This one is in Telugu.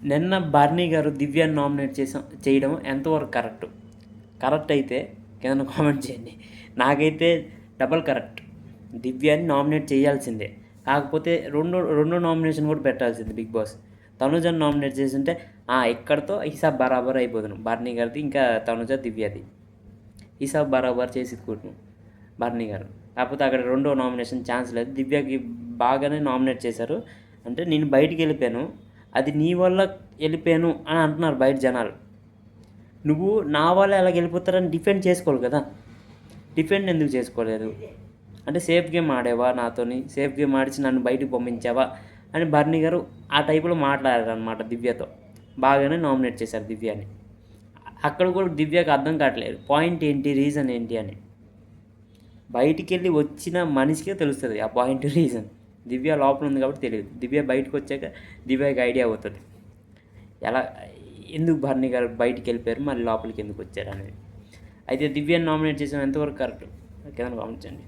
నిన్న బర్నీ గారు దివ్యాన్ని నామినేట్ చేయడం ఎంతవరకు కరెక్ట్ అయితే కింద కామెంట్ చేయండి. నాకైతే డబల్ కరెక్ట్. దివ్యాన్ని నామినేట్ చేయాల్సిందే. కాకపోతే రెండో నామినేషన్ కూడా పెట్టాల్సింది బిగ్ బాస్. తనుజని నామినేట్ చేస్తుంటే ఇక్కడతో హిసాబ్ బరాబర్ అయిపోతున్నాం. బర్నీ గారిది ఇంకా తనుజ దివ్యది హిసాబ్ బరాబర్ చేసి కూర్చున్నాం బర్నీ గారు. కాకపోతే అక్కడ రెండో నామినేషన్ ఛాన్స్ లేదు. దివ్యకి బాగానే నామినేట్ చేశారు. అంటే నేను బయటికి వెళ్ళిపోయాను, అది నీ వల్ల వెళ్ళిపోయాను అని అంటున్నారు బయట జనాలు. నువ్వు నా వల్ల ఎలా వెళ్ళిపోతారని డిఫెండ్ చేసుకోవాలి కదా. డిఫెండ్ ఎందుకు చేసుకోలేదు? అంటే సేఫ్ గేమ్ ఆడేవా నాతోని, సేఫ్ గేమ్ ఆడిచి నన్ను బయటకు పంపించావా అని బర్నీ గారు ఆ టైపులో మాట్లాడారు అనమాట దివ్యతో. బాగానే నామినేట్ చేశారు దివ్యాని. అక్కడ కూడా దివ్యకు అర్థం కావట్లేదు పాయింట్ ఏంటి, రీజన్ ఏంటి అని. బయటికి వెళ్ళి వచ్చిన మనిషికే తెలుస్తుంది ఆ పాయింట్, రీజన్. దివ్య లోపల ఉంది కాబట్టి తెలియదు. దివ్య బయటకు వచ్చాక దివ్యకి ఐడియా అవుతుంది ఎలా, ఎందుకు బర్నీ గారు బయటికి వెళ్ళిపోయారు, మళ్ళీ లోపలికి ఎందుకు వచ్చారు అనేది. అయితే దివ్యాని నామినేట్ చేసిన ఎంతవరకు కరెక్ట్ కింద కామెంట్ చేయండి.